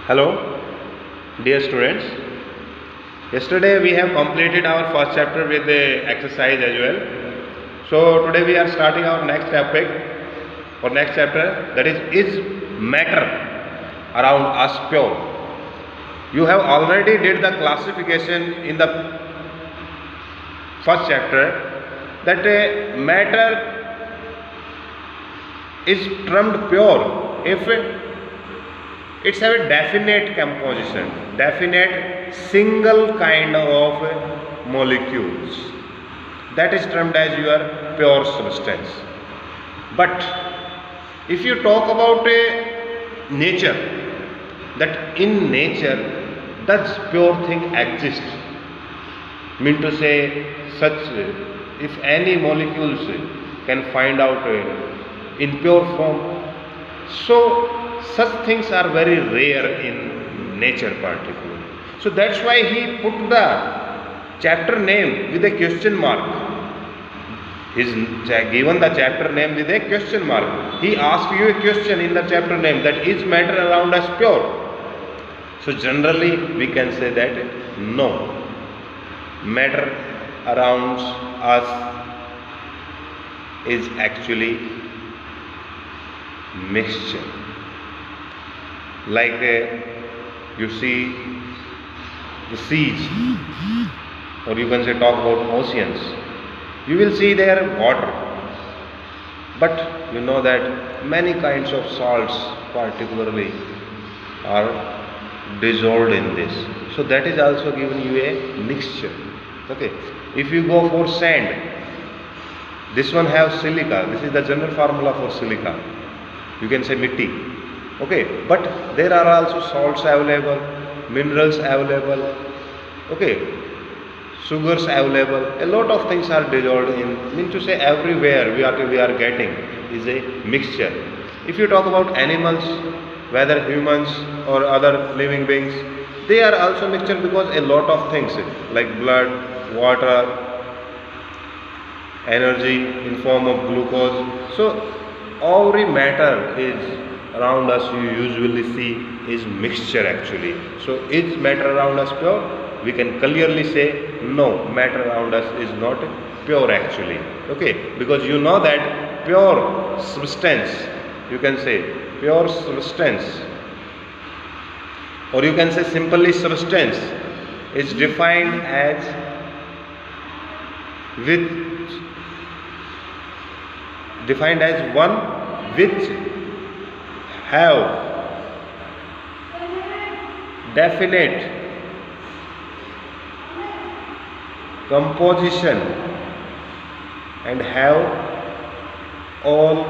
Hello, dear students. Yesterday we have completed our first chapter with the exercise as well. So today we are starting our next topic or next chapter, that is matter around us pure? You have already did the classification in the first chapter that matter is termed pure if it's have a definite composition, definite single kind of molecules. That is termed as your pure substance. But if you talk about nature, that in nature does pure thing exist? Mean to say, such if any molecules can find out in pure form, so such things are very rare in nature particularly. So that's why he put the chapter name with a question mark. He's given the chapter name with a question mark. He asked you a question in the chapter name, that is matter around us pure? So generally we can say that no, matter around us is actually mixture. Like you see the seas, or you can say talk about oceans, you will see there water, but you know that many kinds of salts particularly are dissolved in this. So that is also given you a mixture. Okay, if you go for sand, this one have silica. This is the general formula for silica. You can say mitti. Okay, but there are also salts available, minerals available, okay, sugars available. A lot of things are dissolved in. Mean to say everywhere we are getting is a mixture. If you talk about animals, whether humans or other living beings, they are also mixture, because a lot of things like blood, water, energy in form of glucose. So every matter is around us you usually see is mixture actually. So is matter around us pure? We can clearly say no, matter around us is not pure actually. Okay, because you know that pure substance, you can say pure substance, or you can say simply substance, is defined as one which have definite composition and have all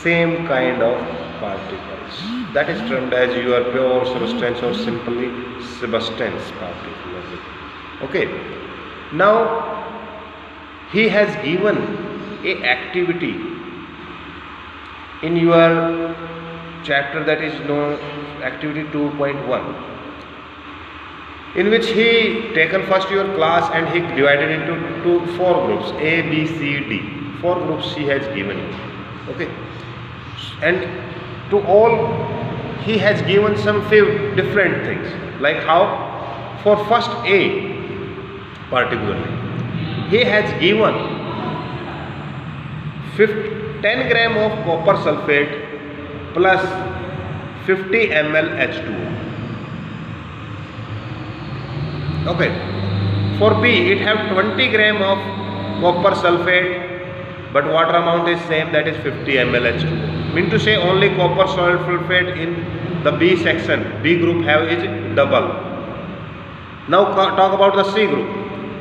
same kind of particles. That is termed as your pure substance or simply substance particularly. Okay. Now he has given a activity in your chapter, that is known activity 2.1, in which he taken first your class and he divided into four groups, A, B, C, D. Four groups he has given you. Okay, and to all he has given some few different things, like how for first A particularly he has given 10 gram of copper sulfate plus 50 ml H2O. Okay. For B, it have 20 gram of copper sulfate, but water amount is same, that is 50 ml H2O. Mean to say only copper sulfate in the B section, B group have is double. Now talk about the C group.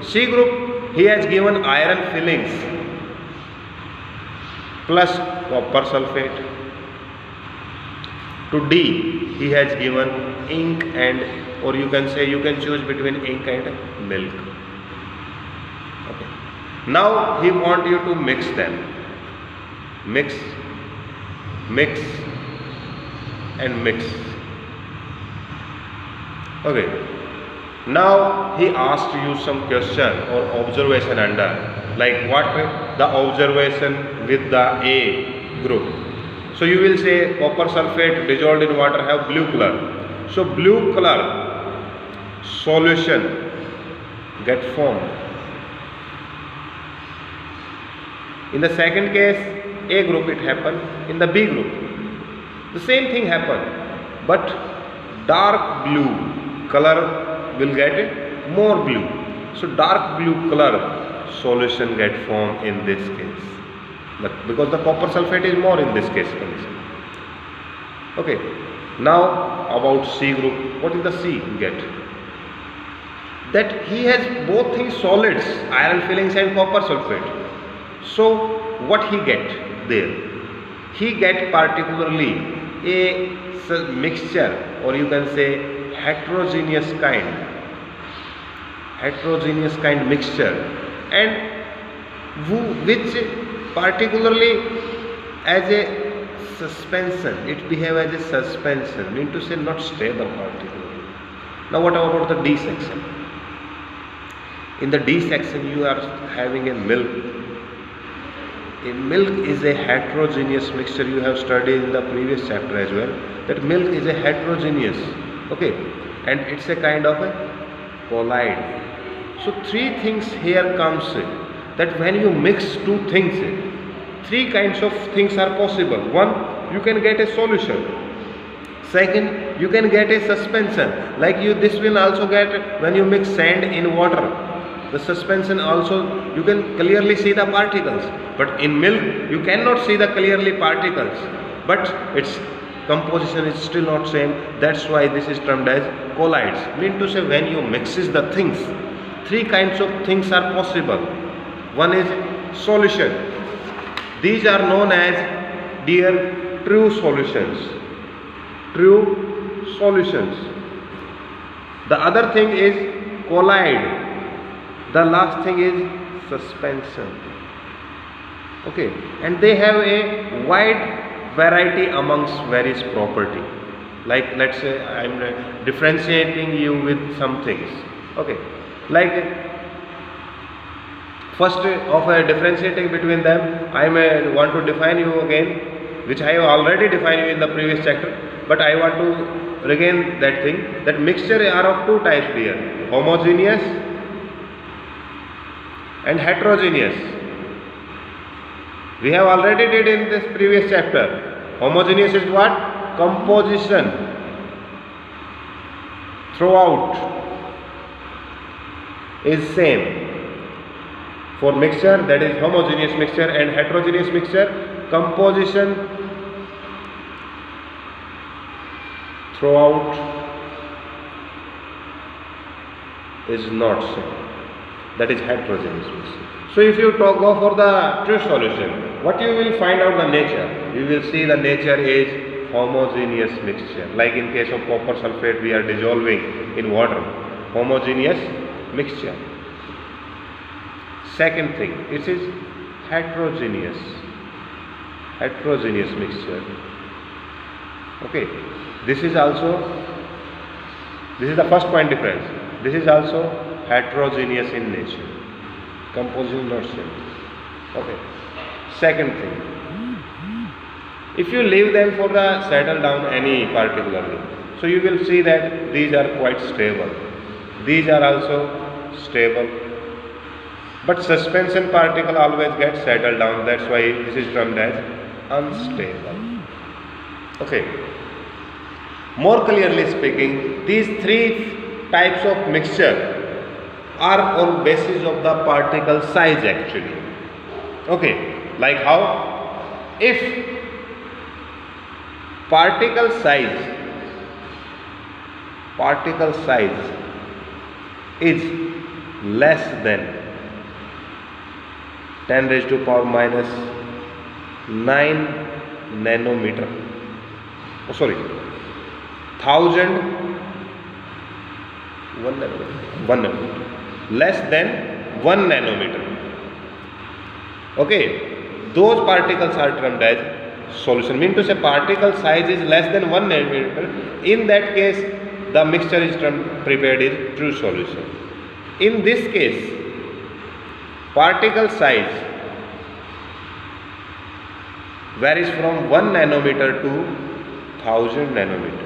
C group, he has given iron fillings plus copper sulfate. To D, he has given ink and, or you can say you can choose between ink and milk. Okay. Now he want you to mix them. Mix and mix. Okay. Now he asked you some question or observation under, like what the observation with the A group. So you will say copper sulfate dissolved in water have blue color, So blue color solution get formed. In the second case, A group it happened. In the B group, the same thing happened, but dark blue color will get more blue. So dark blue color solution get formed in this case, but because the copper sulfate is more in this case condition. Okay, now about C group, what is the C get? That he has both things solids, iron fillings and copper sulfate. So what he get there? He get particularly a mixture, or you can say heterogeneous kind mixture, and which particularly as a suspension, it behave as a suspension, mean to say not stable particularly. Now what about the D section? In the D section you are having a milk. A milk is a heterogeneous mixture. You have studied in the previous chapter as well that milk is a heterogeneous, okay, and it's a kind of a colloid. So three things here comes that when you mix two things, three kinds of things are possible. One, you can get a solution. Second, you can get a suspension, like this will also get when you mix sand in water. The suspension also, you can clearly see the particles, but in milk you cannot see the clearly particles, but its composition is still not same. That's why this is termed as colloids. Mean to say when you mixes the things, three kinds of things are possible. One is solution. These are known as, dear, true solutions. True solutions. The other thing is colloid. The last thing is suspension. Okay, and they have a wide variety amongst various property. Like let's say I am differentiating you with some things. Okay, like first of differentiating between them, I may want to define you again, which I have already defined you in the previous chapter, but I want to regain that thing. That mixture are of two types here: homogeneous and heterogeneous. We have already did in this previous chapter. Homogeneous is what? Composition throughout is same. For mixture, that is homogeneous mixture, and heterogeneous mixture, composition throughout is not same. That is heterogeneous mixture. So if you go for the true solution, what you will find out the nature? You will see the nature is homogeneous mixture. Like in case of copper sulfate, we are dissolving in water. Homogeneous mixture. Second thing, it is heterogeneous. Heterogeneous mixture. Okay. This is the first point difference. This is also heterogeneous in nature. Composition not same. Okay. Second thing, if you leave them for the settle down any particularly, so you will see that these are quite stable. These are also stable. But suspension particle always gets settled down. That's why this is termed as unstable. Okay. More clearly speaking, these three types of mixture are on basis of the particle size actually. Okay, like how? If particle size is less than 10 raised to power minus 9 nanometer, 1 nanometer, less than 1 nanometer. Okay, those particles are termed as solution. Mean to say particle size is less than 1 nanometer. In that case, the mixture is prepared is true solution. In this case, particle size varies from 1 nanometer to 1000 nanometer.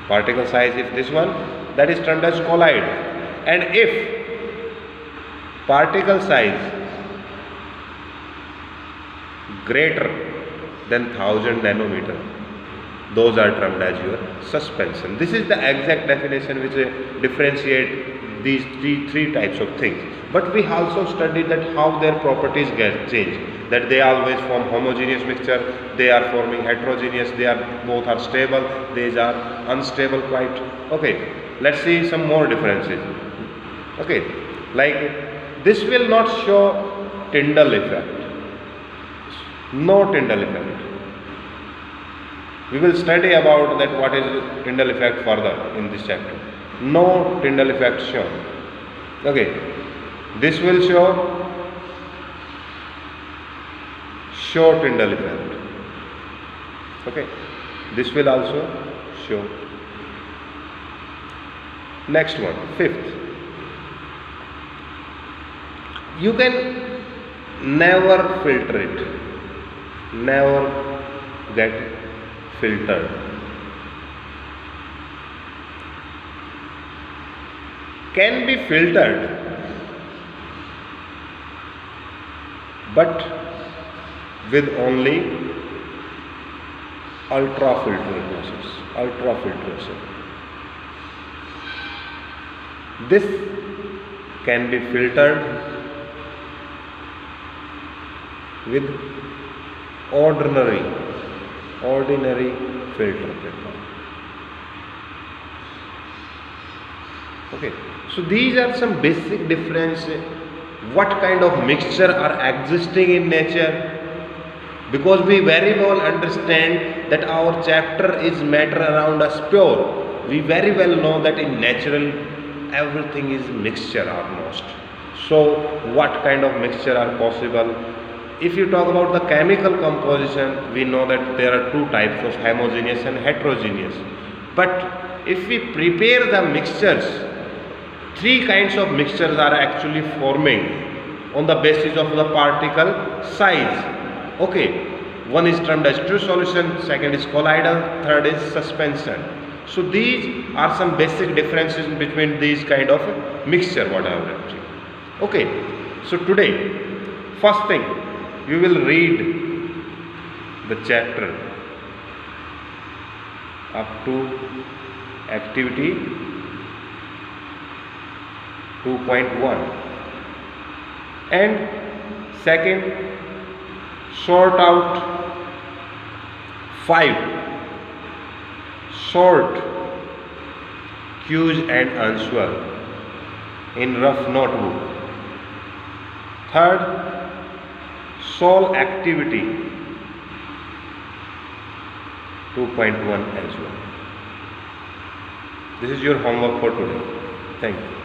Particle size if this one, that is termed as colloid. And if particle size greater than 1000 nanometer, those are termed as your suspension. This is the exact definition which differentiate these three types of things. But we also studied that how their properties get changed, that they always form homogeneous mixture, they are forming heterogeneous, both are stable, these are unstable quite. Okay, let's see some more differences. Okay, like this will not show Tyndall effect. No Tyndall effect. We will study about that what is Tyndall effect further in this chapter. No Tyndall effect shown. Okay, this will show Tyndall effect. Okay, this will also show. Next one, fifth. You can never filter it. Never get filtered. Can be filtered, but with only ultrafiltering process. Ultrafiltration. This can be filtered with ordinary filter paper. Okay, so these are some basic difference. What kind of mixture are existing in nature? Because we very well understand that our chapter is matter around us pure. We very well know that in natural everything is mixture almost. So what kind of mixture are possible? If you talk about the chemical composition, we know that there are two types of homogeneous and heterogeneous. But if we prepare the mixtures, three kinds of mixtures are actually forming on the basis of the particle size. Okay, one is termed as true solution, second is colloidal, third is suspension. So these are some basic differences between these kind of mixture what I have written. Okay, so today, first thing, you will read the chapter up to activity 2.1 and second, sort out 5 short cues and answer in rough notebook. Third, solve activity 2.1 as well. This is your homework for today. Thank you.